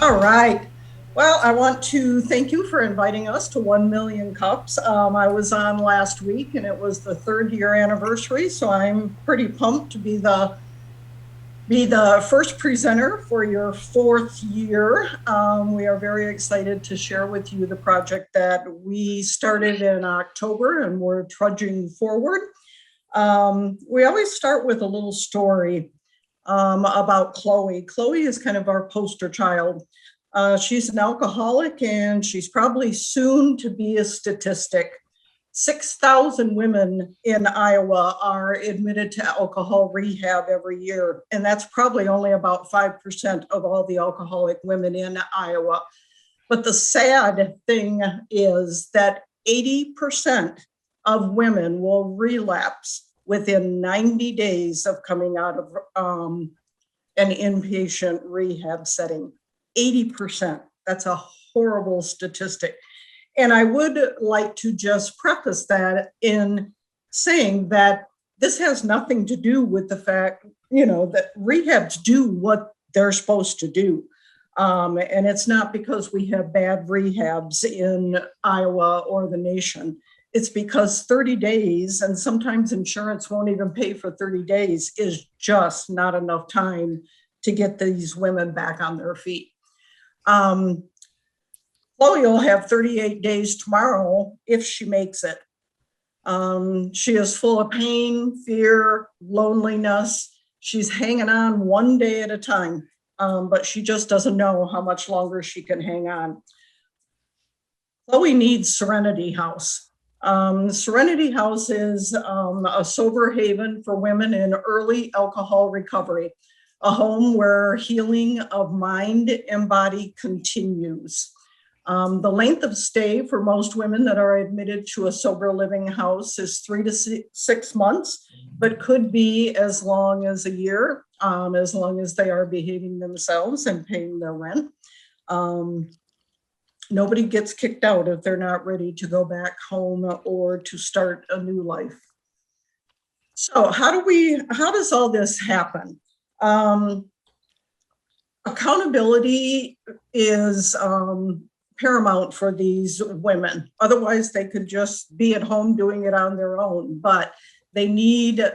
All right. Well, I want to thank you for inviting us to 1 Million Cups. I was on last week and it was the third year anniversary, so I'm pretty pumped to be the first presenter for your fourth year. We are very excited to share with you the project that we started in October and we're trudging forward. We always start with a little story about Chloe. Chloe is kind of our poster child. She's an alcoholic and she's probably soon to be a statistic. 6,000 women in Iowa are admitted to alcohol rehab every year, and that's probably only about 5% of all the alcoholic women in Iowa. But the sad thing is that 80% of women will relapse within 90 days of coming out of an inpatient rehab setting. 80%. That's a horrible statistic. And I would like to just preface that in saying that this has nothing to do with the fact, that rehabs do what they're supposed to do. And it's not because we have bad rehabs in Iowa or the nation. It's because 30 days, and sometimes insurance won't even pay for 30 days, is just not enough time to get these women back on their feet. Chloe will have 38 days tomorrow if she makes it. She is full of pain, fear, loneliness. She's hanging on one day at a time, but she just doesn't know how much longer she can hang on. Chloe needs Serenity House. Serenity House is a sober haven for women in early alcohol recovery, a home where healing of mind and body continues. The length of stay for most women that are admitted to a sober living house is 3 to 6 months, but could be as long as a year, as long as they are behaving themselves and paying their rent. Nobody gets kicked out if they're not ready to go back home or to start a new life. So how does all this happen? Accountability is paramount for these women. Otherwise, they could just be at home doing it on their own. But they need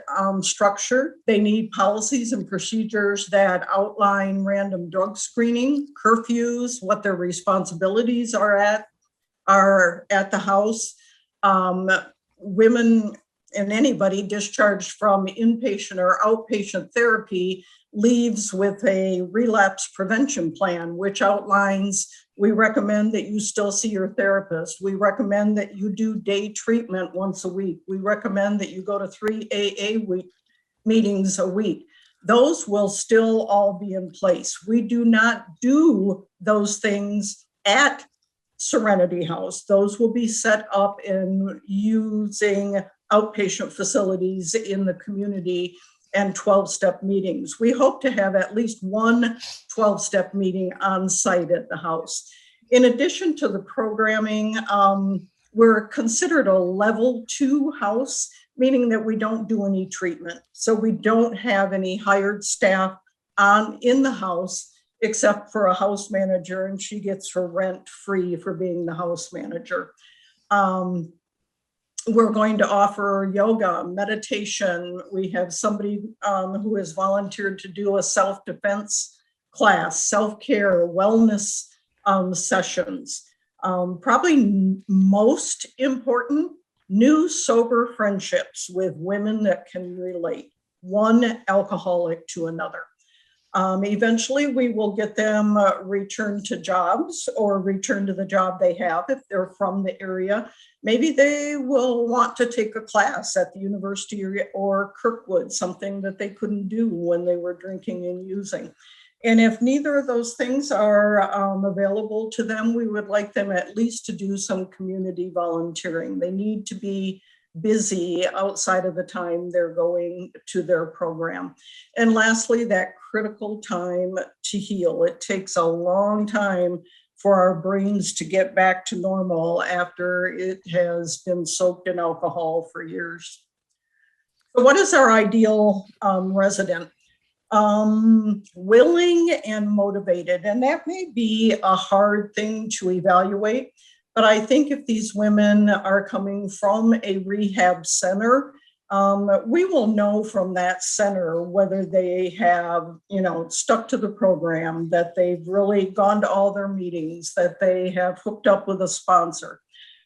structure. They need policies and procedures that outline random drug screening, curfews, what their responsibilities are at the house. Women and anybody discharged from inpatient or outpatient therapy leaves with a relapse prevention plan, which outlines, we recommend that you still see your therapist. We recommend that you do day treatment once a week. We recommend that you go to 3 AA meetings a week. Those will still all be in place. We do not do those things at Serenity House. Those will be set up in using outpatient facilities in the community and 12-step meetings. We hope to have at least one 12-step meeting on site at the house. In addition to the programming, we're considered a level 2 house, meaning that we don't do any treatment. So we don't have any hired staff in the house except for a house manager, and she gets her rent free for being the house manager. We're going to offer yoga, meditation. We have somebody who has volunteered to do a self-defense class, self-care, wellness sessions. Probably most important, new sober friendships with women that can relate, one alcoholic to another. Eventually, we will get them returned to jobs or return to the job they have if they're from the area. Maybe they will want to take a class at the university or Kirkwood, something that they couldn't do when they were drinking and using. And if neither of those things are available to them, we would like them at least to do some community volunteering. They need to be busy outside of the time they're going to their program. And lastly, that critical time to heal. It takes a long time for our brains to get back to normal after it has been soaked in alcohol for years. So what is our ideal resident? willing and motivated. And that may be a hard thing to evaluate, but I think if these women are coming from a rehab center, we will know from that center whether they have, stuck to the program, that they've really gone to all their meetings, that they have hooked up with a sponsor.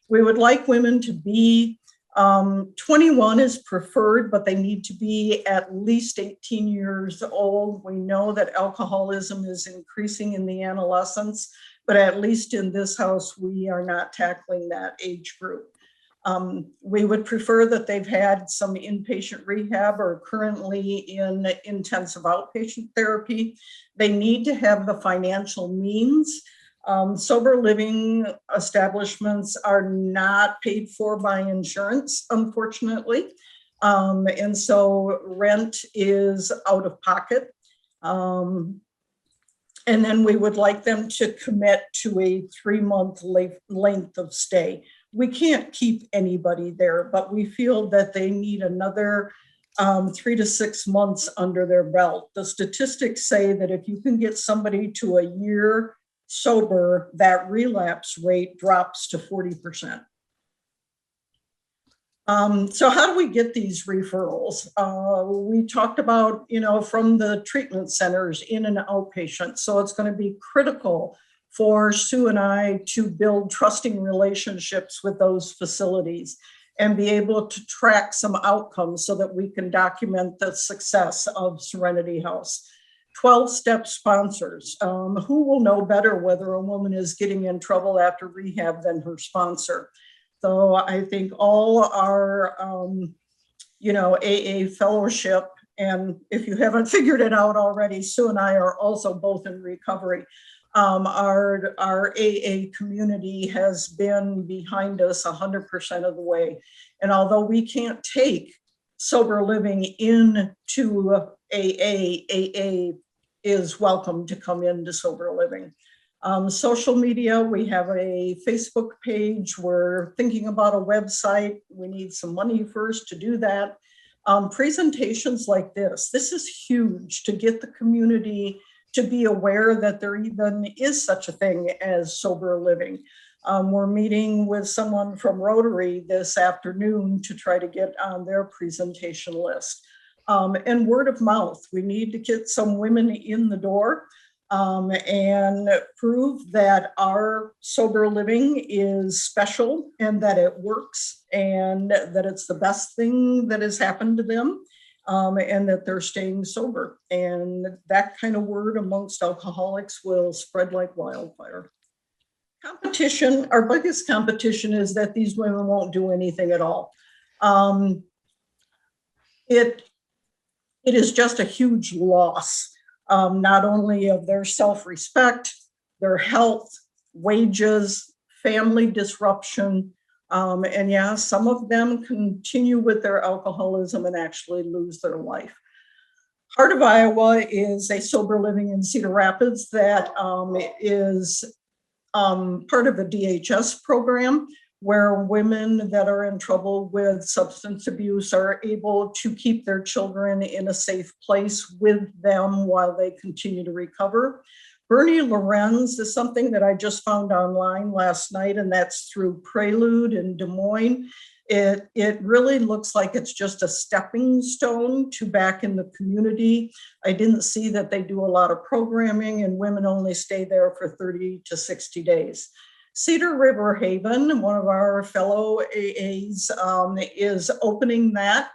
We would like women to be 21 is preferred, but they need to be at least 18 years old. We know that alcoholism is increasing in the adolescents, but at least in this house, we are not tackling that age group. We would prefer that they've had some inpatient rehab or currently in intensive outpatient therapy. They need to have the financial means. Sober living establishments are not paid for by insurance, unfortunately. And so rent is out of pocket. And then we would like them to commit to a 3-month length of stay. We can't keep anybody there, but we feel that they need another 3 to 6 months under their belt. The statistics say that if you can get somebody to a year sober, that relapse rate drops to 40%. So how do we get these referrals? We talked about, from the treatment centers in and outpatient. So it's going to be critical for Sue and I to build trusting relationships with those facilities and be able to track some outcomes so that we can document the success of Serenity House. 12-step sponsors. Who will know better whether a woman is getting in trouble after rehab than her sponsor? So I think all our, AA fellowship, and if you haven't figured it out already, Sue and I are also both in recovery. Our AA community has been behind us 100% of the way. And although we can't take sober living into AA is welcome to come into sober living. Social media, we have a Facebook page. We're thinking about a website. We need some money first to do that. Presentations like this is huge to get the community to be aware that there even is such a thing as sober living. We're meeting with someone from Rotary this afternoon to try to get on their presentation list. And word of mouth, we need to get some women in the door and prove that our sober living is special and that it works and that it's the best thing that has happened to them. And that they're staying sober. And that kind of word amongst alcoholics will spread like wildfire. Competition, our biggest competition is that these women won't do anything at all. It is just a huge loss, not only of their self-respect, their health, wages, family disruption, and yeah, some of them continue with their alcoholism and actually lose their life. Heart of Iowa is a sober living in Cedar Rapids that is part of a DHS program where women that are in trouble with substance abuse are able to keep their children in a safe place with them while they continue to recover. Bernie Lorenz is something that I just found online last night, and that's through Prelude in Des Moines. It really looks like it's just a stepping stone to back in the community. I didn't see that they do a lot of programming, and women only stay there for 30 to 60 days. Cedar River Haven, one of our fellow AAs, is opening that.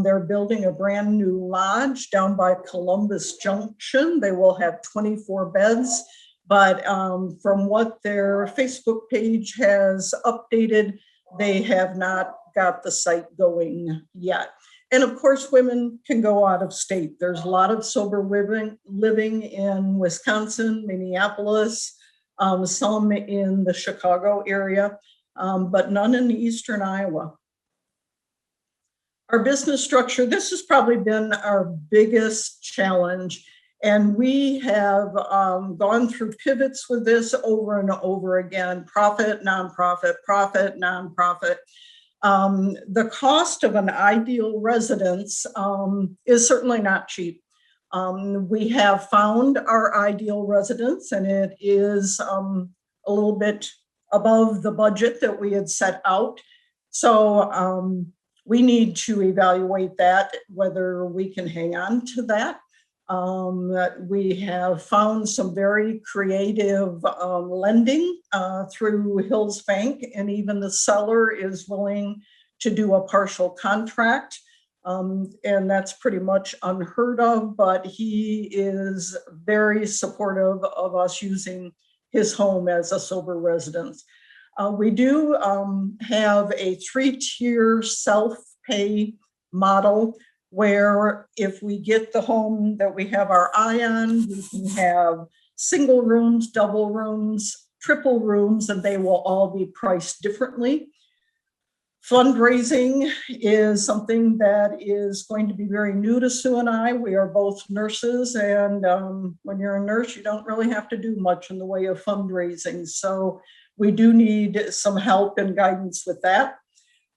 They're building a brand new lodge down by Columbus Junction. They will have 24 beds, but from what their Facebook page has updated, they have not got the site going yet. And of course, women can go out of state. There's a lot of sober living in Wisconsin, Minneapolis, some in the Chicago area, but none in eastern Iowa. Our business structure, this has probably been our biggest challenge. And we have gone through pivots with this over and over again, profit, nonprofit, profit, nonprofit. The cost of an ideal residence is certainly not cheap. We have found our ideal residence, and it is a little bit above the budget that we had set out. So we need to evaluate that, whether we can hang on to that. We have found some very creative lending through Hills Bank, and even the seller is willing to do a partial contract. And that's pretty much unheard of, but he is very supportive of us using his home as a sober residence. We do have a 3-tier self-pay model where if we get the home that we have our eye on, we can have single rooms, double rooms, triple rooms, and they will all be priced differently. Fundraising is something that is going to be very new to Sue and I. We are both nurses, and when you're a nurse, you don't really have to do much in the way of fundraising. So we do need some help and guidance with that.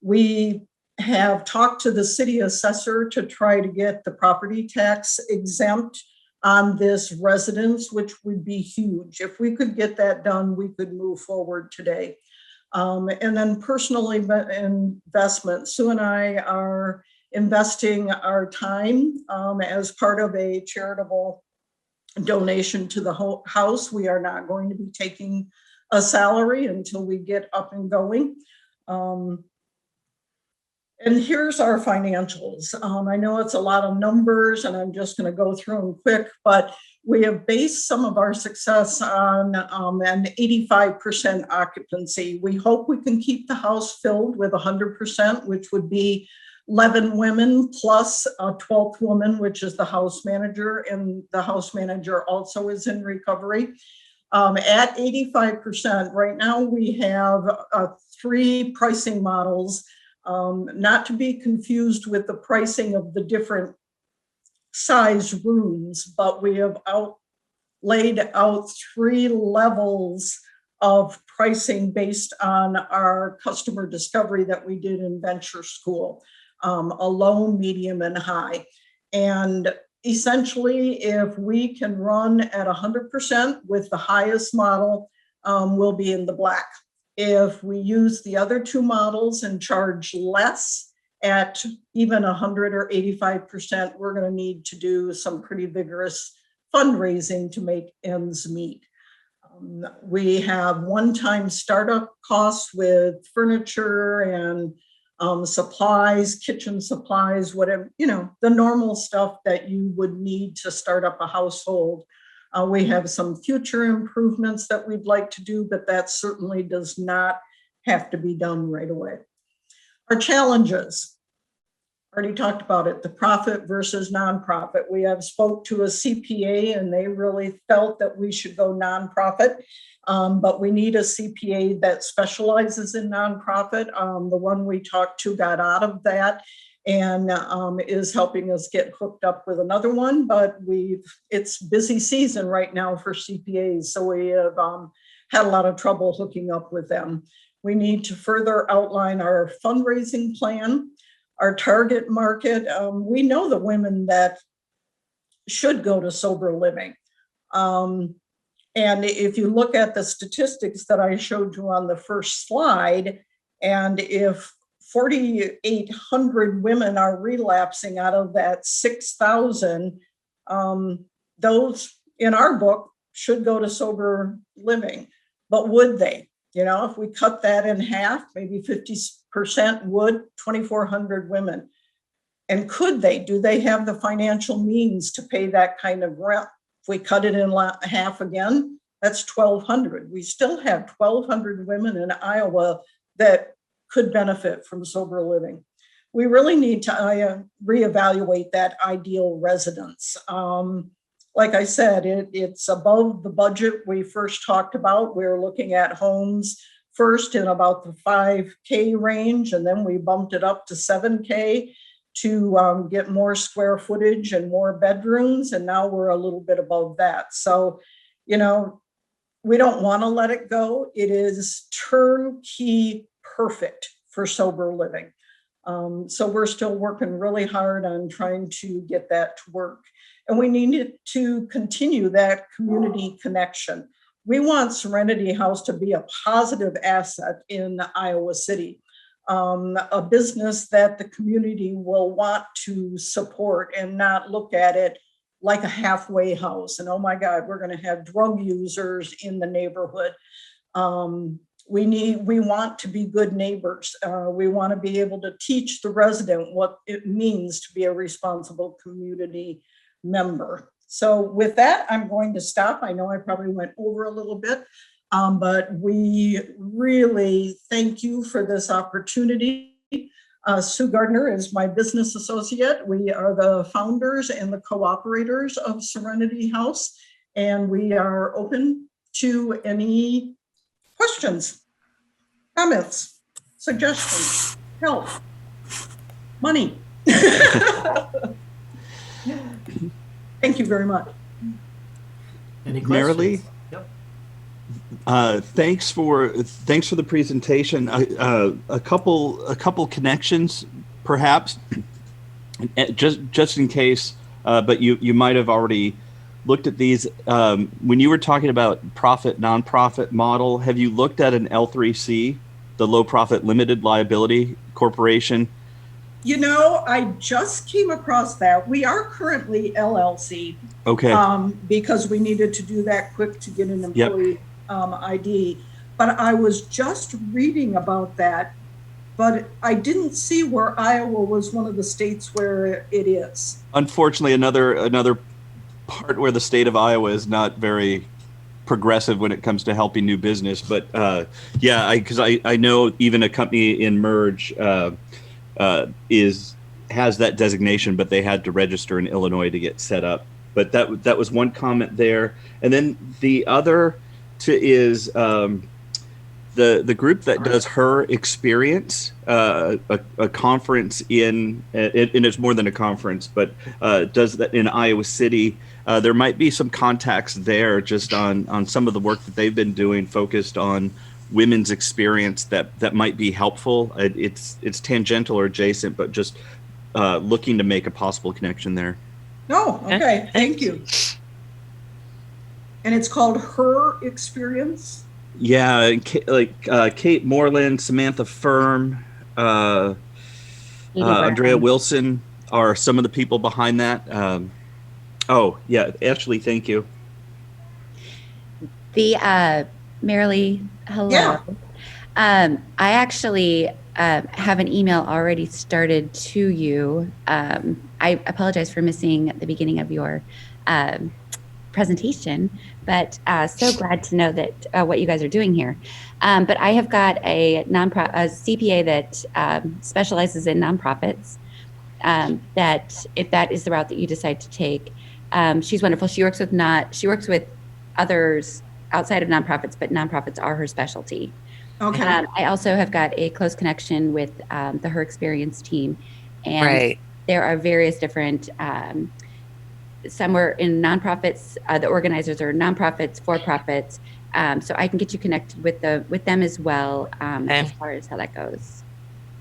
We have talked to the city assessor to try to get the property tax exempt on this residence, which would be huge. If we could get that done, we could move forward today. And then personal investment. Sue and I are investing our time as part of a charitable donation to the house. We are not going to be taking a salary until we get up and going. And here's our financials. I know it's a lot of numbers, and I'm just going to go through them quick, but we have based some of our success on an 85% occupancy. We hope we can keep the house filled with 100%, which would be 11 women plus a 12th woman, which is the house manager, and the house manager also is in recovery. At 85%, right now we have 3 pricing models. Not to be confused with the pricing of the different size rooms, but we have laid out 3 levels of pricing based on our customer discovery that we did in venture school, a low, medium, and high. And essentially, if we can run at 100% with the highest model, we'll be in the black. If we use the other 2 models and charge less at even 100 or 85%, we're going to need to do some pretty vigorous fundraising to make ends meet. We have one-time startup costs with furniture and supplies, kitchen supplies, whatever, the normal stuff that you would need to start up a household. We have some future improvements that we'd like to do, but that certainly does not have to be done right away. Our challenges, already talked about it, the profit versus nonprofit. We have spoke to a CPA and they really felt that we should go nonprofit, but we need a CPA that specializes in nonprofit. The one we talked to got out of that and is helping us get hooked up with another one, but it's busy season right now for CPAs, so we have had a lot of trouble hooking up with them. We need to further outline our fundraising plan, our target market. We know the women that should go to sober living. And if you look at the statistics that I showed you on the first slide, and if 4,800 women are relapsing out of that 6,000. Those in our book should go to sober living, but would they? If we cut that in half, maybe 50% would, 2,400 women. And could they? Do they have the financial means to pay that kind of rent? If we cut it in half again, that's 1,200. We still have 1,200 women in Iowa that could benefit from sober living. We really need to reevaluate that ideal residence. Like I said, it's above the budget we first talked about. We're looking at homes first in about the 5K range, and then we bumped it up to 7K to get more square footage and more bedrooms, and now we're a little bit above that. So, we don't want to let it go. It is turnkey perfect for sober living. So we're still working really hard on trying to get that to work. and we need to continue that community connection. We want Serenity House to be a positive asset in Iowa City, a business that the community will want to support and not look at it like a halfway house. And oh my God, we're going to have drug users in the neighborhood. We want to be good neighbors. We want to be able to teach the resident what it means to be a responsible community member. So with that, I'm going to stop. I know I probably went over a little bit, but we really thank you for this opportunity. Sue Gardner is my business associate. We are the founders and the co-operators of Serenity House, and we are open to any questions, comments, suggestions, help, money. Thank you very much. Any questions? Yep. Thanks for the presentation. A couple connections, perhaps, just in case. But you might have already looked at these. When you were talking about profit nonprofit model, have you looked at an L3C, the low profit limited liability corporation? You know, I just came across that. We are currently LLC. Okay. Because we needed to do that quick to get an employee ID. But I was just reading about that, but I didn't see where Iowa was one of the states where it is. Unfortunately, another part where the state of Iowa is not very progressive when it comes to helping new business. But because I know even a company in Merge has that designation, but they had to register in Illinois to get set up. But that was one comment there, and then the other is the group that does Her Experience, a conference and it's more than a conference, but does that in Iowa City. There might be some contacts there just on some of the work that they've been doing, focused on women's experience that might be helpful. It's tangential or adjacent, but just looking to make a possible connection there. Oh, okay. Thank you. And it's called Her Experience? Yeah, Kate Moreland, Samantha Firm, Andrea Wilson are some of the people behind that. Ashley, thank you. The Marilee, hello. Yeah. I actually have an email already started to you. I apologize for missing the beginning of your presentation, but so glad to know that what you guys are doing here. But I have got a CPA that specializes in nonprofits. That if that is the route that you decide to take, she's wonderful. She works with others outside of nonprofits, but nonprofits are her specialty. Okay. I also have got a close connection with the Her Experience team, and there are various different. Some are in nonprofits. The organizers are nonprofits, for-profits. So I can get you connected with them as well, as far as how that goes.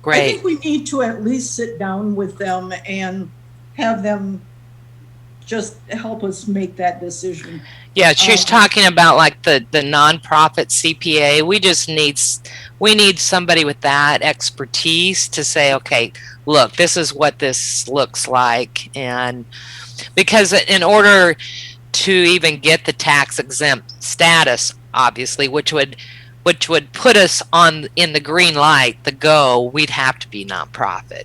Great. I think we need to at least sit down with them and have them just help us make that decision. Yeah, she's talking about like the nonprofit CPA. We need somebody with that expertise to say, okay, look, this is what this looks like. And because in order to even get the tax exempt status, obviously, which would put us in the green light, the go, we'd have to be nonprofit.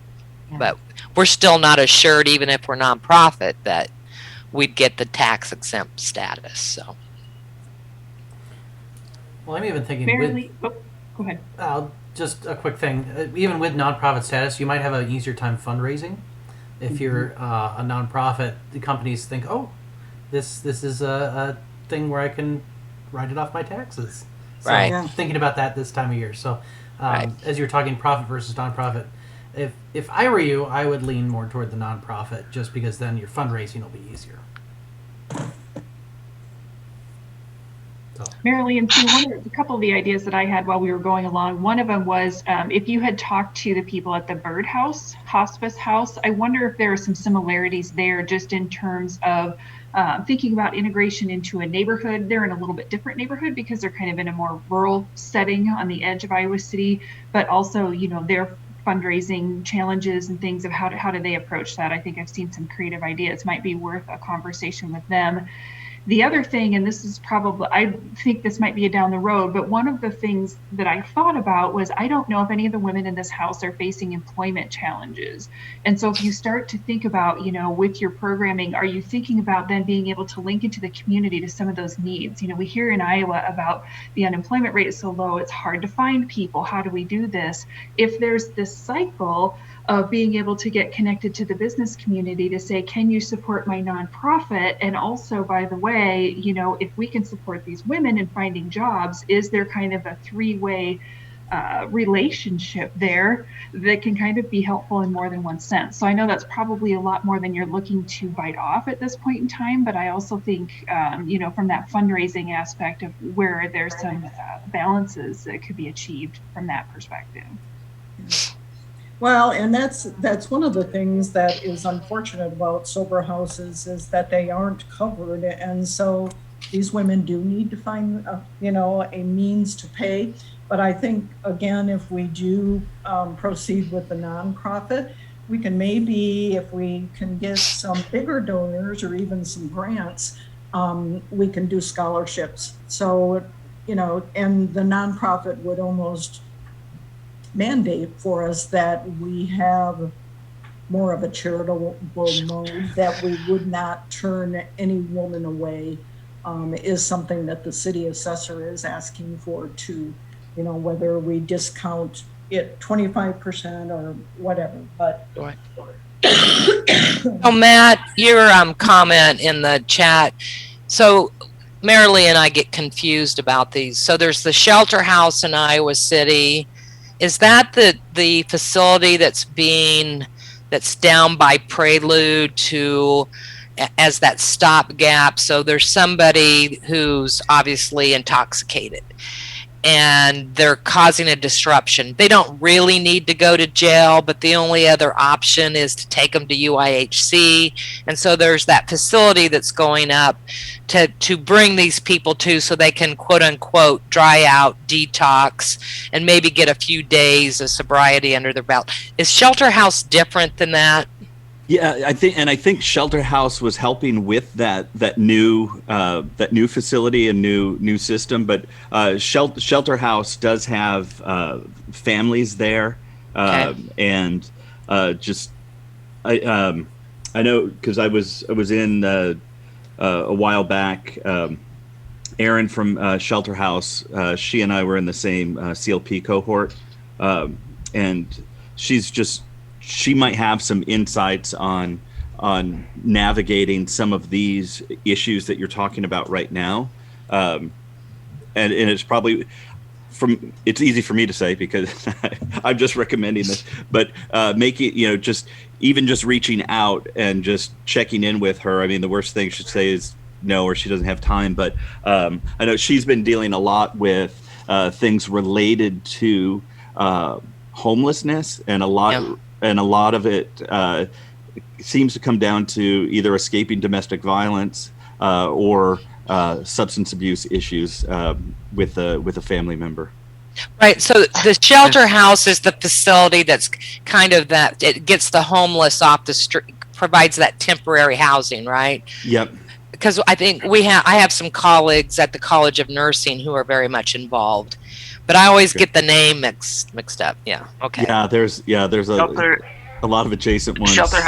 Yeah. But we're still not assured, even if we're nonprofit, that we'd get the tax exempt status. So, well, I'm even thinking go ahead. Just a quick thing. Even with nonprofit status, you might have an easier time fundraising. If you're a nonprofit, the companies think, oh, this is a thing where I can write it off my taxes. So right. Thinking about that this time of year. So as you're talking profit versus nonprofit, if I were you, I would lean more toward the nonprofit, just because then your fundraising will be easier. Marilee and Sue, a couple of the ideas that I had while we were going along, one of them was if you had talked to the people at the Birdhouse Hospice House, I wonder if there are some similarities there just in terms of thinking about integration into a neighborhood. They're in a little bit different neighborhood because they're kind of in a more rural setting on the edge of Iowa City, but also, you know, their fundraising challenges and things of how do they approach that. I think I've seen some creative ideas, might be worth a conversation with them. The other thing, and this is probably, I think this might be a down the road, but one of the things that I thought about was, I don't know if any of the women in this house are facing employment challenges. And so if you start to think about, you know, with your programming, are you thinking about then being able to link into the community to some of those needs? You know, we hear in Iowa about the unemployment rate is so low, it's hard to find people. How do we do this? If there's this cycle of being able to get connected to the business community to say, can you support my nonprofit? And also, by the way, you know, if we can support these women in finding jobs, is there kind of a three-way relationship there that can kind of be helpful in more than one sense? So I know that's probably a lot more than you're looking to bite off at this point in time, but I also think, you know, from that fundraising aspect of where there's some balances that could be achieved from that perspective. Well, and that's one of the things that is unfortunate about sober houses is that they aren't covered, and so these women do need to find you know, a means to pay. But I think, again, if we do proceed with the nonprofit, we can maybe, if we can get some bigger donors or even some grants, we can do scholarships. So, you know, and the nonprofit would almost mandate for us that we have more of a charitable mode, that we would not turn any woman away, is something that the city assessor is asking for too. You know, whether we discount it 25% or whatever, but. Oh, Matt, your comment in the chat. So Marilee and I get confused about these. So there's the shelter house in Iowa City. Is that the facility that's down by Prelude to as that stopgap? So there's somebody who's obviously intoxicated and they're causing a disruption. They don't really need to go to jail, but the only other option is to take them to UIHC. And so there's that facility that's going up to bring these people to, so they can quote unquote dry out, detox, and maybe get a few days of sobriety under their belt. Is Shelter House different than that? Yeah, I think Shelter House was helping with that new facility and new system. But Shelter House does have families there, Okay. and just I know because I was in a while back. Erin from Shelter House, she and I were in the same CLP cohort, and she might have some insights on navigating some of these issues that you're talking about right now. And it's probably it's easy for me to say because I'm just recommending this, but make it, you know, just reaching out and just checking in with her. I mean, the worst thing she'd say is no, or she doesn't have time, but I know she's been dealing a lot with things related to homelessness, and a lot of it seems to come down to either escaping domestic violence or substance abuse issues with a family member. Right. So the shelter house is the facility that's kind of that it gets the homeless off the street, provides that temporary housing, right? Yep. Because I think I have some colleagues at the College of Nursing who are very much involved, but I always get the name mixed up. Yeah. Okay. Yeah. There's a lot of adjacent ones. Shelter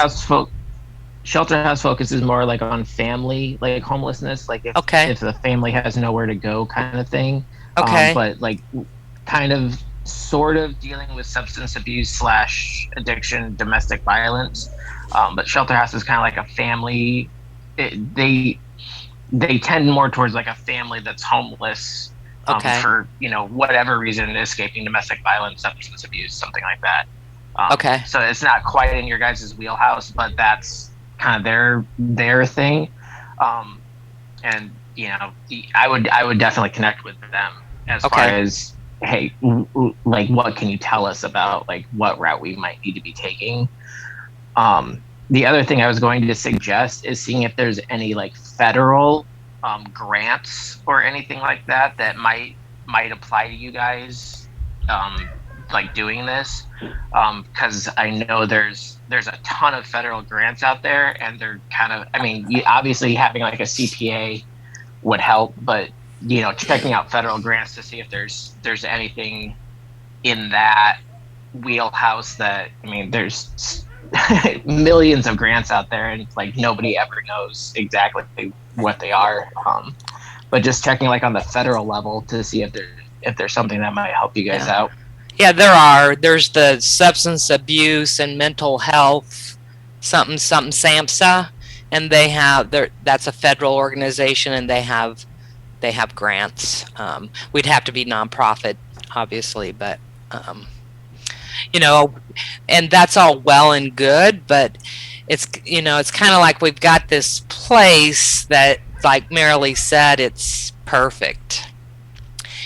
house focuses more like on family, like homelessness, like if the family has nowhere to go, kind of thing. Okay. But like kind of sort of dealing with substance abuse / addiction, domestic violence. But shelter house is kind of like a family. They tend more towards like a family that's homeless for, you know, whatever reason, escaping domestic violence, substance abuse, something like that. So it's not quite in your guys' wheelhouse, but that's kind of their thing. And I would definitely connect with them as far Okay. as, hey, like, what can you tell us about like what route we might need to be taking? The other thing I was going to suggest is seeing if there's any like federal grants or anything like that that might apply to you guys, like doing this, because I know there's a ton of federal grants out there, and they're kind of, I mean, obviously having like a CPA would help, but checking out federal grants to see if there's anything in that wheelhouse that, I mean, there's millions of grants out there, and like nobody ever knows exactly what they are. But just checking like on the federal level to see if there's something that might help you guys Yeah. out. Yeah, there are. There's the substance abuse and mental health, something SAMHSA, and that's a federal organization, and they have grants. We'd have to be nonprofit, obviously, but and that's all well and good, but it's kind of like we've got this place that, like Marilee said, it's perfect.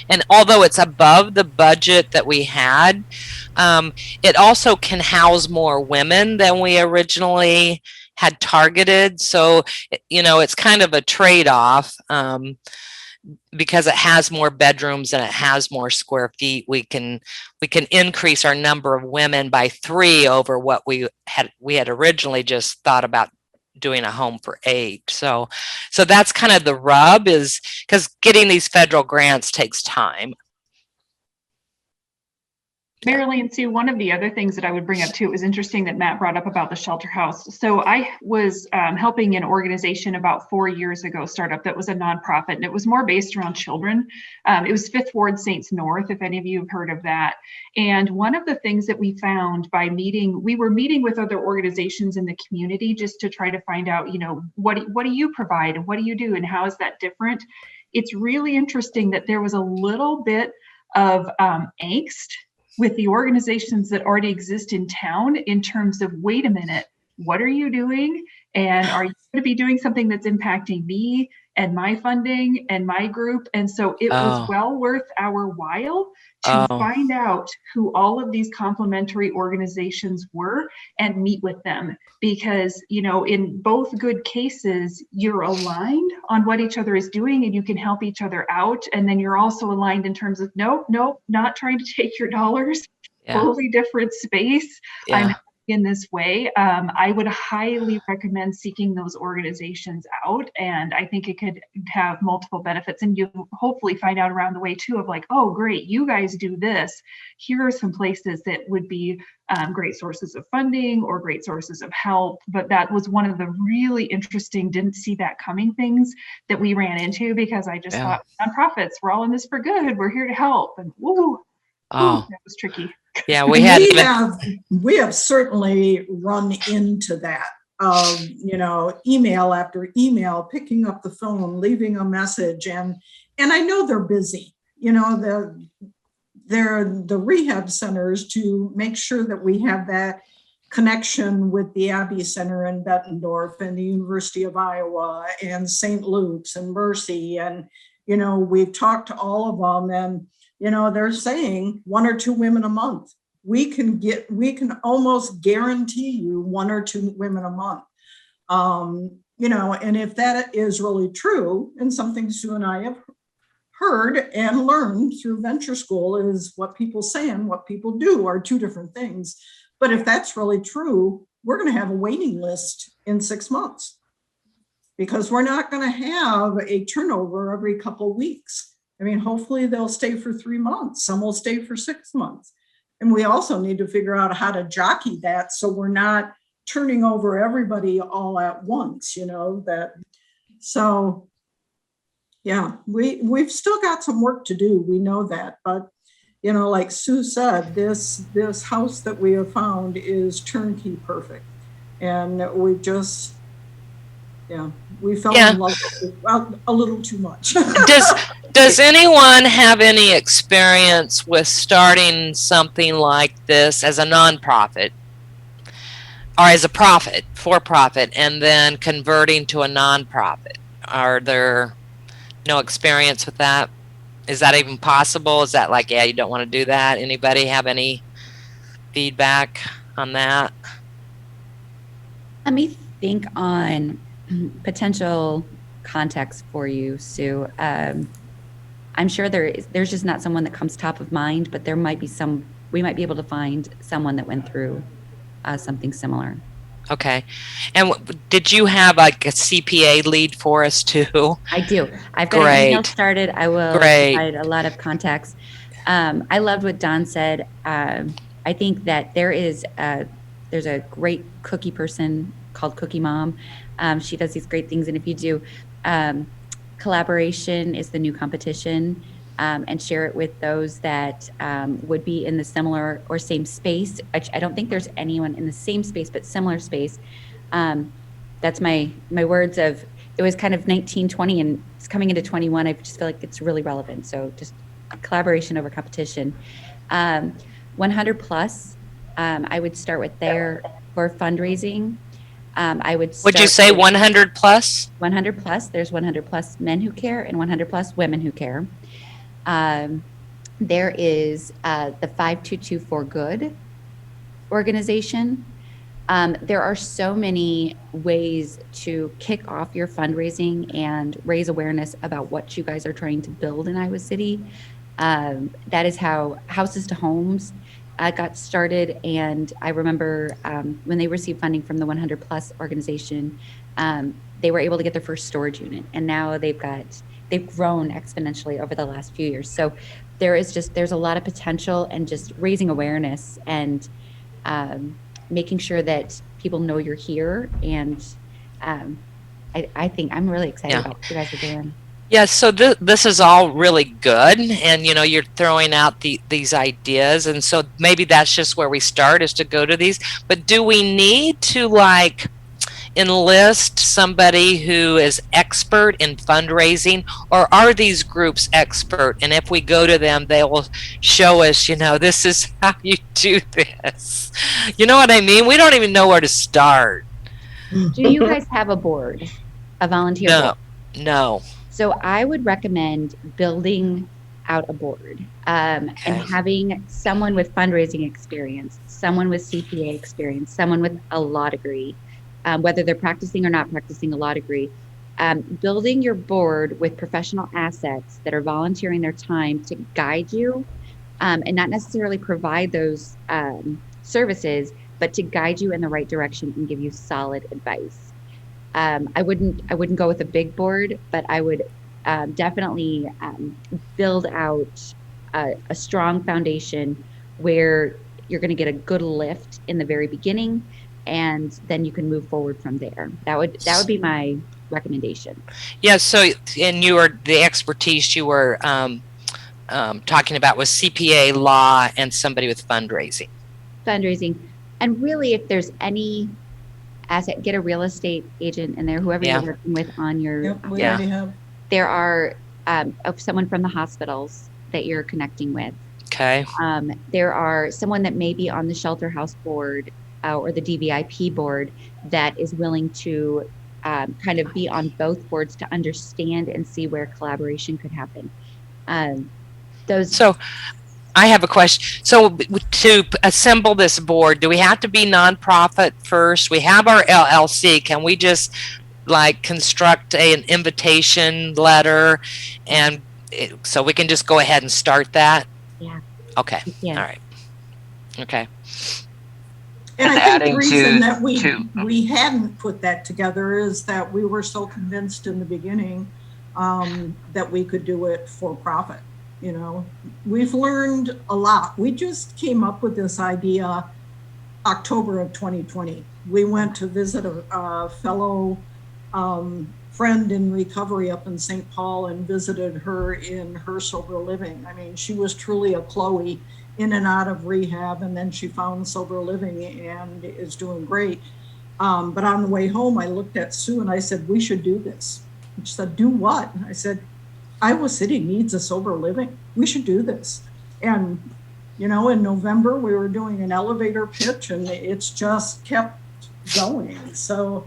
And although it's above the budget that we had, it also can house more women than we originally had targeted. So, it's kind of a trade-off. Because it has more bedrooms and it has more square feet, we can increase our number of women by 3 over what we had originally just thought about doing a home for 8. So that's kind of the rub, is because getting these federal grants takes time. Marilee and Sue, one of the other things that I would bring up too, it was interesting that Matt brought up about the shelter house. So I was helping an organization about 4 years ago, startup that was a nonprofit, and it was more based around children. It was Fifth Ward Saints North, if any of you have heard of that. And one of the things that we found by we were meeting with other organizations in the community just to try to find out, what do you provide and what do you do and how is that different? It's really interesting that there was a little bit of angst with the organizations that already exist in town in terms of, wait a minute, what are you doing? And are you going to be doing something that's impacting me and my funding and my group? And so it was well worth our while to find out who all of these complementary organizations were and meet with them. Because, in both good cases, you're aligned on what each other is doing and you can help each other out. And then you're also aligned in terms of, nope, not trying to take your dollars, totally different space. Yeah. I'm in this way. I would highly recommend seeking those organizations out. And I think it could have multiple benefits. And you hopefully find out around the way too of like, oh, great, you guys do this. Here are some places that would be great sources of funding or great sources of help. But that was one of the really interesting, didn't see that coming things that we ran into, because I just thought, nonprofits, we're all in this for good. We're here to help. And that was tricky. Yeah, we have certainly run into that. Email after email, picking up the phone, leaving a message, and I know they're busy. They're the rehab centers to make sure that we have that connection with the Abbey Center in Bettendorf and the University of Iowa and St. Luke's and Mercy, and we've talked to all of them, and they're saying 1 or 2 women a month. We can almost guarantee you 1 or 2 women a month. And if that is really true, and something Sue and I have heard and learned through venture school, is what people say and what people do are 2 different things. But if that's really true, we're going to have a waiting list in 6 months, because we're not going to have a turnover every couple of weeks. I mean, hopefully they'll stay for 3 months. Some will stay for 6 months. And we also need to figure out how to jockey that so we're not turning over everybody all at once, So, yeah, we've still got some work to do. We know that. But, like Sue said, this house that we have found is turnkey perfect. And we just, we fell in love with it a little too much. Does anyone have any experience with starting something like this as a nonprofit or as a for-profit, and then converting to a nonprofit? Are there No experience with that? Is that even possible? Is that like, yeah, you don't want to do that? Anybody have any feedback on that? Let me think on potential context for you, Sue. I'm sure there's just not someone that comes top of mind, but there might be we might be able to find someone that went through something similar. Okay. And did you have like a CPA lead for us too? I do. I've got an email Great. started. I will Great. provide a lot of contacts. I loved what Don said. I think that there's a great cookie person called Cookie Mom. She does these great things, and if you do, collaboration is the new competition, and share it with those that would be in the similar or same space. I don't think there's anyone in the same space, but similar space. That's my words of, it was kind of 1920 and it's coming into 21. I just feel like it's really relevant. So just collaboration over competition. 100 plus, I would start with there for fundraising. Would you say 100 plus? 100 plus. There's 100 plus men who care and 100 plus women who care. There is the 522 for Good organization. There are so many ways to kick off your fundraising and raise awareness about what you guys are trying to build in Iowa City. That is how Houses to Homes got started. And I remember when they received funding from the 100 Plus organization, they were able to get their first storage unit. And now they've grown exponentially over the last few years. So there's a lot of potential, and just raising awareness and making sure that people know you're here. And I think I'm really excited about what you guys are doing. Yeah, so this is all really good, and you're throwing out these ideas, and so maybe that's just where we start, is to go to these. But do we need to like enlist somebody who is expert in fundraising, or are these groups expert, and if we go to them, they will show us, this is how you do this? You know what I mean? We don't even know where to start. Do you guys have a board, a volunteer board? No. So I would recommend building out a board and having someone with fundraising experience, someone with CPA experience, someone with a law degree, whether they're practicing or not practicing a law degree. Building your board with professional assets that are volunteering their time to guide you, and not necessarily provide those services, but to guide you in the right direction and give you solid advice. I wouldn't go with a big board, but I would definitely build out a strong foundation where you're going to get a good lift in the very beginning, and then you can move forward from there. That would be my recommendation. Yeah. So, and the expertise you were talking about was CPA, law, and somebody with fundraising. And really, if there's any asset, get a real estate agent in there, whoever you're working with on your. Yep, we already have. There are someone from the hospitals that you're connecting with. Okay. There are someone that may be on the shelter house board or the DVIP board that is willing to kind of be on both boards to understand and see where collaboration could happen. So I have a question. So to assemble this board, do we have to be nonprofit first? We have our LLC. Can we just like construct an invitation letter, and so we can just go ahead and start that? Yeah. Okay. Yeah. All right. Okay. And I think the reason that we hadn't put that together is that we were so convinced in the beginning that we could do it for profit. We've learned a lot. We just came up with this idea October of 2020. We went to visit a fellow friend in recovery up in St. Paul and visited her in her sober living. I mean, she was truly a Chloe, in and out of rehab, and then she found sober living and is doing great. But on the way home, I looked at Sue and I said, we should do this. And she said, do what? I said, Iowa City needs a sober living. We should do this. And, in November, we were doing an elevator pitch, and it's just kept going. So,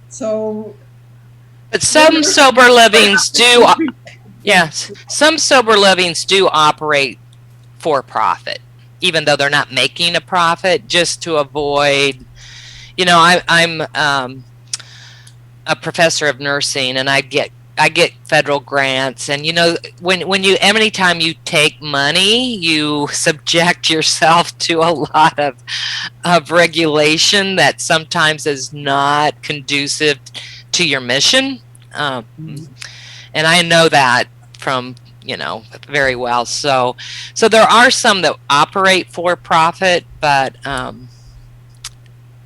So But some sober livings do, yes, some sober livings do operate for profit, even though they're not making a profit, just to avoid, I'm a professor of nursing, and I get federal grants, and when you anytime you take money, you subject yourself to a lot of regulation that sometimes is not conducive to your mission. And I know that from very well. So there are some that operate for profit, but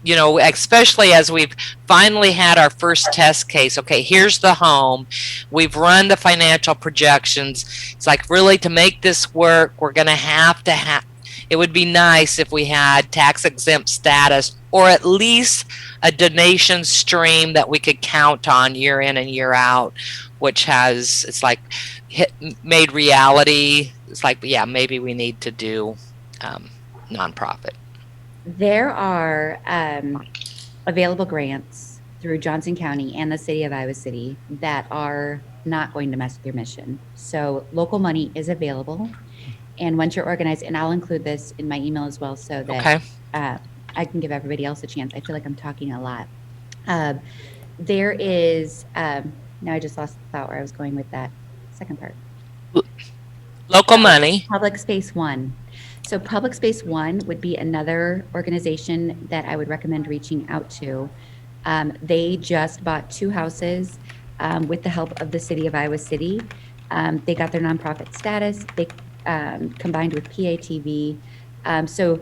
especially as we've finally had our first test case. Okay, here's the home. We've run the financial projections. It's like, really, to make this work, we're going to have it would be nice if we had tax exempt status, or at least a donation stream that we could count on year in and year out, which it's like made reality. It's like, yeah, maybe we need to do nonprofit. There are available grants through Johnson County and the city of Iowa City that are not going to mess with your mission. So local money is available. And once you're organized, and I'll include this in my email as well, so that I can give everybody else a chance. I feel like I'm talking a lot. There is, now I just lost the thought where I was going with that second part. Local money. Public Space One. So Public Space One would be another organization that I would recommend reaching out to. They just bought 2 houses with the help of the city of Iowa City. They got their nonprofit status. They combined with PATV. So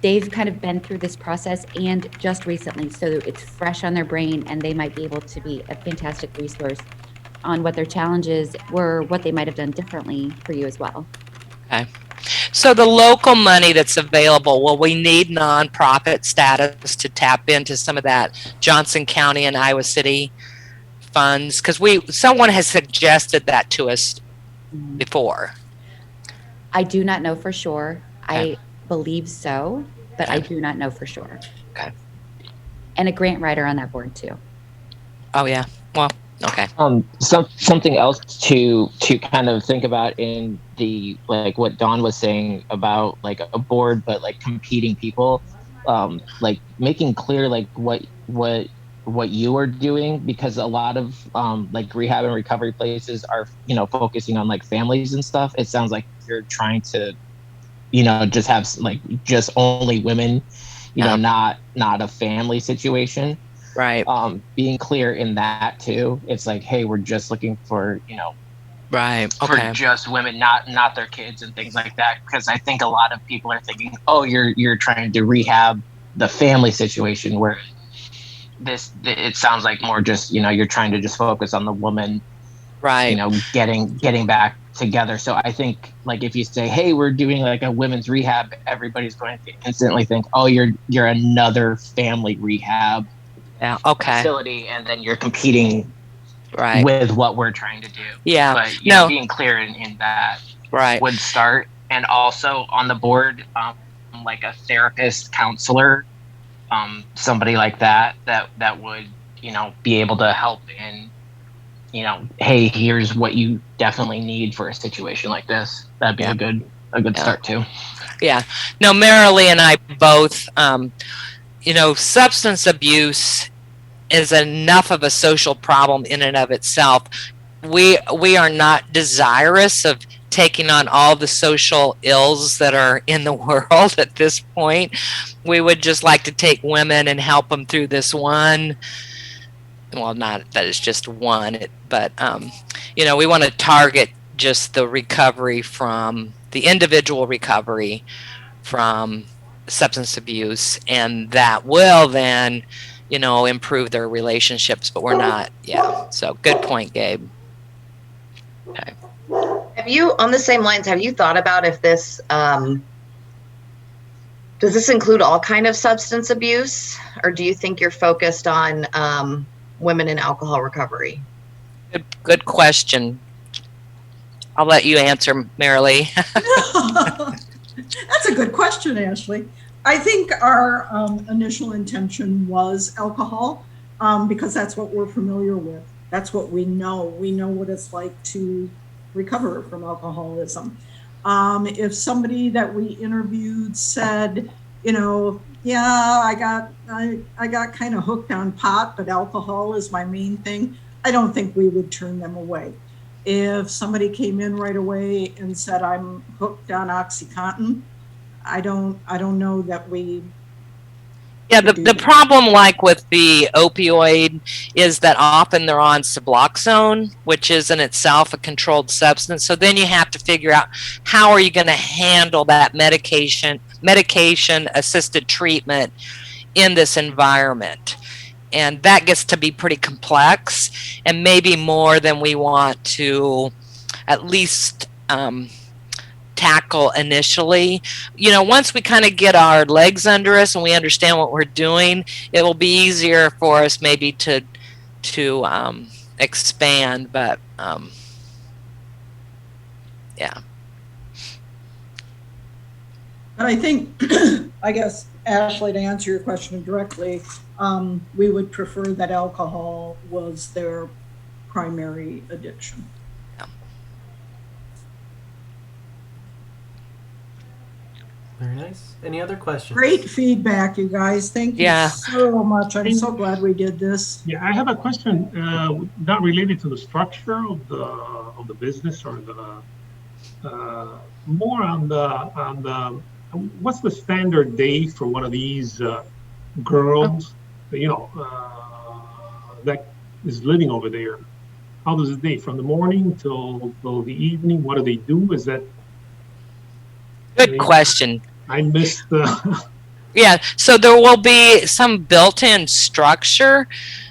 they've kind of been through this process, and just recently, so it's fresh on their brain, and they might be able to be a fantastic resource on what their challenges were, what they might have done differently for you as well. Okay. So the local money that's available, well, we need nonprofit status to tap into some of that Johnson County and Iowa City funds, because someone has suggested that to us before. I do not know for sure. Okay. I believe so, but I do not know for sure. Okay. And a grant writer on that board too. Oh yeah. Well, okay. Something else to kind of think about in the, like what Dawn was saying about like a board, but like competing people, like making clear like what you are doing, because a lot of like rehab and recovery places are focusing on like families and stuff. It sounds like you're trying to just have like just only women, not a family situation. Right. Being clear in that too. It's like, hey, we're just looking for, right. Okay. for just women, not their kids and things like that. Because I think a lot of people are thinking, oh, you're trying to rehab the family situation, where it sounds like more just, you're trying to just focus on the woman, right. Getting back together. So I think like if you say, hey, we're doing like a women's rehab, everybody's going to instantly think, oh, you're another family rehab. Yeah. Okay. Facility, and then you're competing right with what we're trying to do. Yeah. But being clear in that right would start. And also on the board, like a therapist, counselor, somebody like that would be able to help in hey, here's what you definitely need for a situation like this. That'd be a good start too. Yeah. No, Marilee and I both substance abuse is enough of a social problem in and of itself. We are not desirous of taking on all the social ills that are in the world at this point. We would just like to take women and help them through this one. Well, not that it's just one, but we want to target just the recovery from the individual recovery from substance abuse, and that will then improve their relationships, but we're not. Yeah. So good point, Gabe. Okay. Have you, on the same lines, have you thought about if this does this include all kind of substance abuse, or do you think you're focused on women in alcohol recovery? Good question. I'll let you answer, Marilee. That's a good question, Ashley. I think our initial intention was alcohol, because that's what we're familiar with. That's what we know. We know what it's like to recover from alcoholism. If somebody that we interviewed said, yeah, I got kind of hooked on pot, but alcohol is my main thing, I don't think we would turn them away. If somebody came in right away and said, I'm hooked on OxyContin, I don't know that we. Yeah, the problem, like with the opioid, is that often they're on Suboxone, which is in itself a controlled substance. So then you have to figure out how are you going to handle that medication assisted treatment in this environment. And that gets to be pretty complex and maybe more than we want to at least tackle initially. Once we kind of get our legs under us and we understand what we're doing, it will be easier for us maybe to expand. But yeah. But I think, I guess, Ashley, to answer your question directly, we would prefer that alcohol was their primary addiction. Very nice. Any other questions? Great feedback, you guys. Thank you so much. I'm so glad we did this. Yeah, I have a question not related to the structure of the business or the more on the what's the standard day for one of these girls, that is living over there? How does it day from the morning till the evening? What do they do? Is that good question? I missed the. Yeah, so there will be some built-in structure.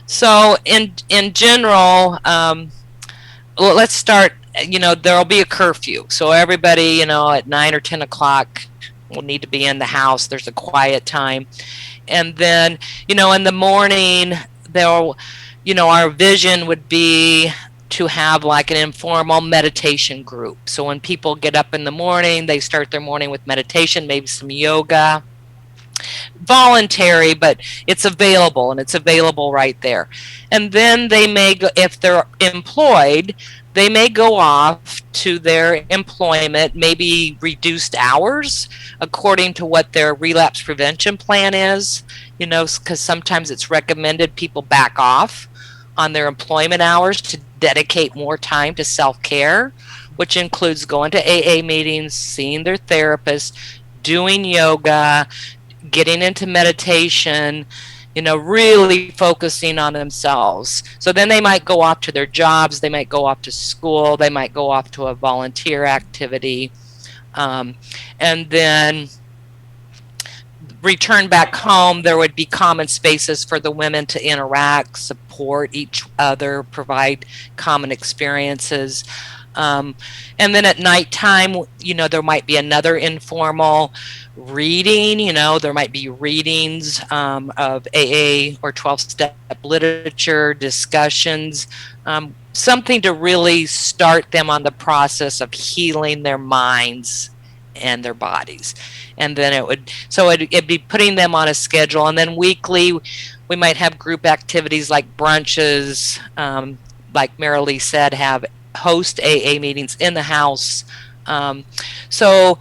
So in general, well, let's start. There will be a curfew, so everybody, at 9 or 10 o'clock will need to be in the house. There's a quiet time, and then in the morning, our vision would be to have like an informal meditation group. So when people get up in the morning, they start their morning with meditation, maybe some yoga. Voluntary, but it's available, and it's available right there. And then they may go, if they're employed, they may go off to their employment, maybe reduced hours according to what their relapse prevention plan is, because sometimes it's recommended people back off on their employment hours to dedicate more time to self-care, which includes going to AA meetings, seeing their therapist, doing yoga, getting into meditation, really focusing on themselves. So then they might go off to their jobs, they might go off to school, they might go off to a volunteer activity, and then return back home. There would be common spaces for the women to interact, support each other, provide common experiences. And then at nighttime, there might be another informal reading. There might be readings of AA or 12-step literature, discussions, something to really start them on the process of healing their minds and their bodies. And then it'd be putting them on a schedule. And then weekly, we might have group activities like brunches, like Marilee said, host AA meetings in the house. So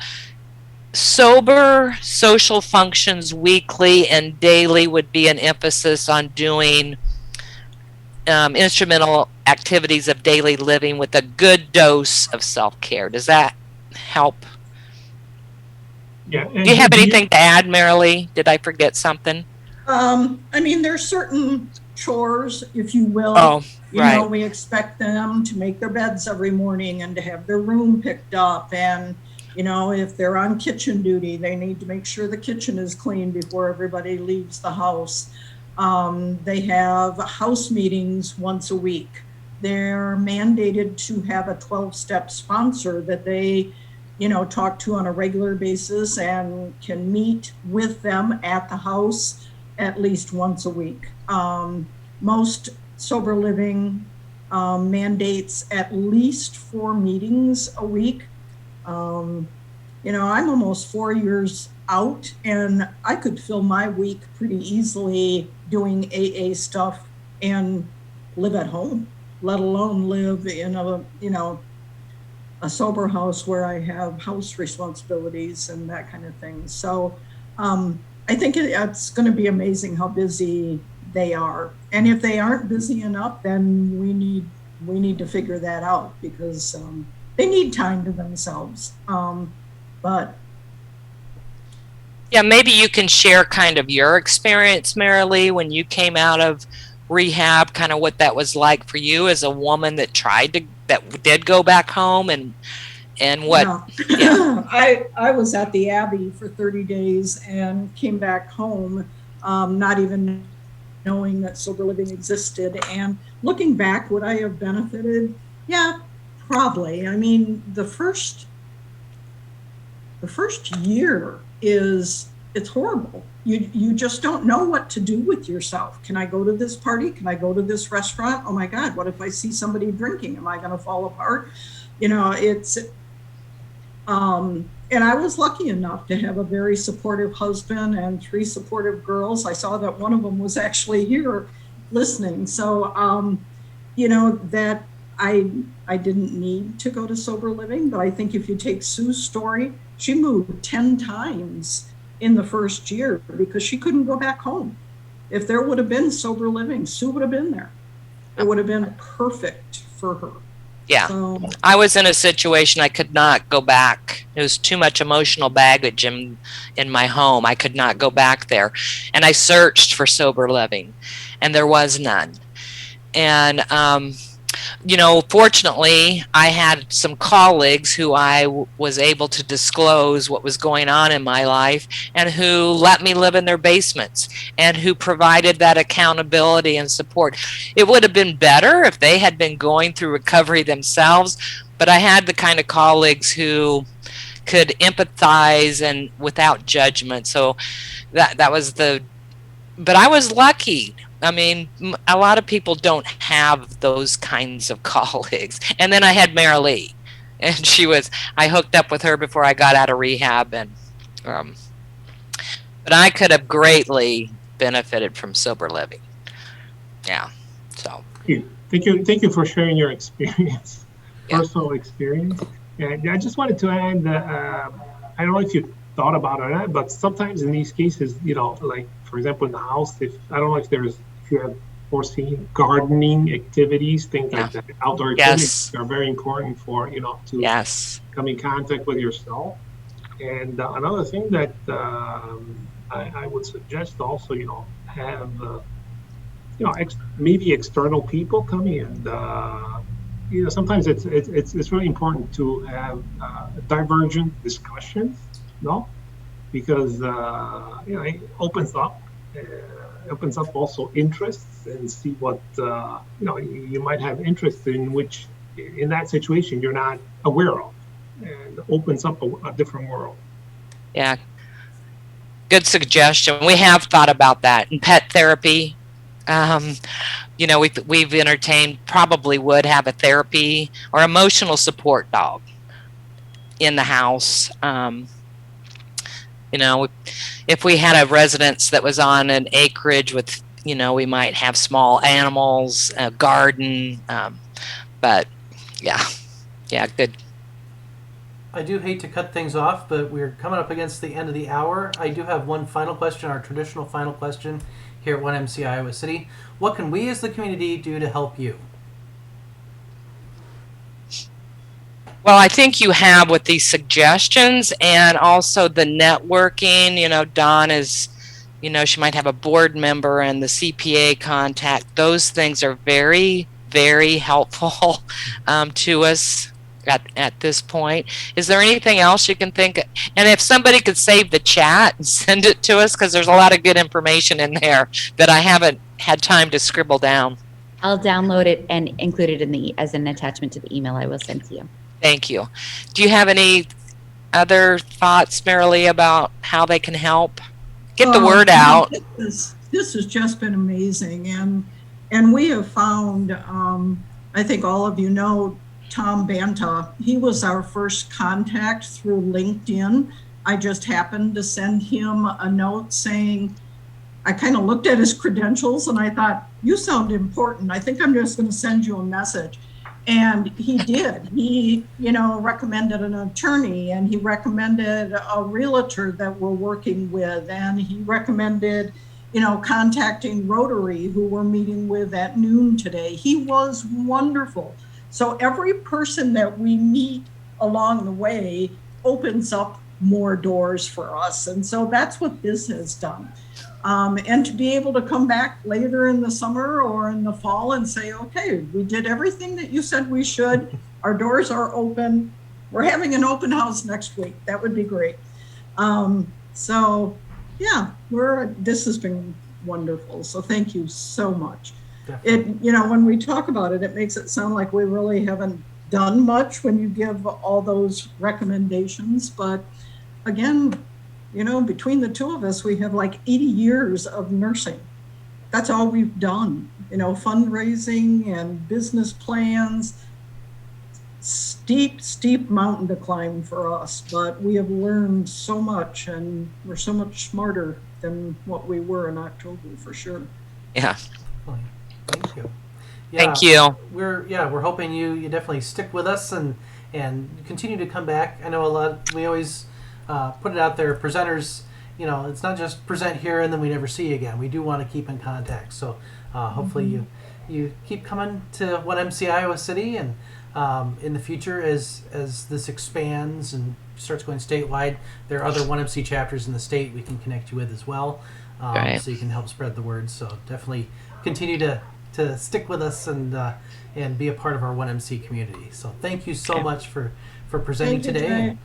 sober social functions weekly and daily would be an emphasis on doing instrumental activities of daily living with a good dose of self-care. Does that help? Yeah. Do you have anything to add, Marilee? Did I forget something? There's certain chores, if you will. Oh, right. We expect them to make their beds every morning and to have their room picked up. And, if they're on kitchen duty, they need to make sure the kitchen is clean before everybody leaves the house. They have house meetings once a week. They're mandated to have a 12-step sponsor that they talk to on a regular basis and can meet with them at the house at least once a week. Most sober living mandates at least 4 meetings a week. I'm almost 4 years out, and I could fill my week pretty easily doing AA stuff and live at home. let alone live in a, a sober house where I have house responsibilities and that kind of thing. So I think it's going to be amazing how busy they are. And if they aren't busy enough, then we need to figure that out, because they need time to themselves. But Yeah, maybe you can share kind of your experience, Marilee, when you came out of rehab, kind of what that was like for you as a woman that that did go back home, and what. Yeah. I was at the Abbey for 30 days and came back home, not even knowing that sober living existed. And looking back, would I have benefited? Yeah, probably. I mean, the first year it's horrible. You just don't know what to do with yourself. Can I go to this party? Can I go to this restaurant? Oh my God, what if I see somebody drinking? Am I going to fall apart? It's and I was lucky enough to have a very supportive husband and 3 supportive girls. I saw that one of them was actually here listening. So, that I didn't need to go to sober living, but I think if you take Sue's story, she moved 10 times in the first year because she couldn't go back home. If there would have been sober living, Sue would have been there. It would have been perfect for her. Yeah. So, I was in a situation I could not go back. It was too much emotional baggage in my home. I could not go back there. And I searched for sober living, and there was none. And fortunately, I had some colleagues who I was able to disclose what was going on in my life, and who let me live in their basements, and who provided that accountability and support. It would have been better if they had been going through recovery themselves, but I had the kind of colleagues who could empathize and without judgment. So that was but I was lucky. I mean, a lot of people don't have those kinds of colleagues. And then I had Marilee, and I hooked up with her before I got out of rehab, and but I could have greatly benefited from sober living. Yeah. So thank you for sharing your experience, personal experience. And I just wanted to add that I don't know if you thought about it, but sometimes in these cases, like for example in the house, if you have foreseen gardening activities, things like that, outdoor activities are very important for to come in contact with yourself. And another thing that I would suggest also, have maybe external people come in. Sometimes it's really important to have divergent discussions, because it opens up also interests, and see what you might have interest in, which in that situation you're not aware of, and opens up a different world. Yeah, good suggestion. We have thought about that in pet therapy. We've entertained, probably would have a therapy or emotional support dog in the house. If we had a residence that was on an acreage with, we might have small animals, a garden, but yeah, good. I do hate to cut things off, but we're coming up against the end of the hour. I do have one final question, our traditional final question here at 1MC Iowa City. What can we as the community do to help you? Well, I think you have with these suggestions, and also the networking. Dawn is, she might have a board member and the CPA contact. Those things are very, very helpful to us at this point. Is there anything else you can think of? And if somebody could save the chat and send it to us, because there's a lot of good information in there that I haven't had time to scribble down. I'll download it and include it as an attachment to the email I will send to you. Thank you. Do you have any other thoughts, Marilee, about how they can help? Get the word out. This has just been amazing. And we have found, I think all of you know, Tom Banta. He was our first contact through LinkedIn. I just happened to send him a note saying, I kind of looked at his credentials and I thought, you sound important. I think I'm just going to send you a message. And he did. He, recommended an attorney, and he recommended a realtor that we're working with, and he recommended, contacting Rotary, who we're meeting with at noon today. He was wonderful. So every person that we meet along the way opens up more doors for us. And so that's what this has done. And to be able to come back later in the summer or in the fall and say, okay, we did everything that you said we should. Our doors are open. We're having an open house next week. That would be great. So yeah, this has been wonderful. So thank you so much. Definitely. When we talk about it, it makes it sound like we really haven't done much when you give all those recommendations. But again, between the two of us, we have like 80 years of nursing. That's all we've done, fundraising and business plans. Steep mountain to climb for us, but we have learned so much, and we're so much smarter than what we were in October, for sure. Yeah. Thank you. Thank you. We're hoping you definitely stick with us and continue to come back. I know we always put it out there, presenters, it's not just present here and then we never see you again. We do want to keep in contact. So hopefully you keep coming to One MC Iowa City, and in the future as this expands and starts going statewide, there are other One MC chapters in the state we can connect you with as well. So you can help spread the word. So definitely continue to stick with us and be a part of our One MC community. So thank you so much for presenting today.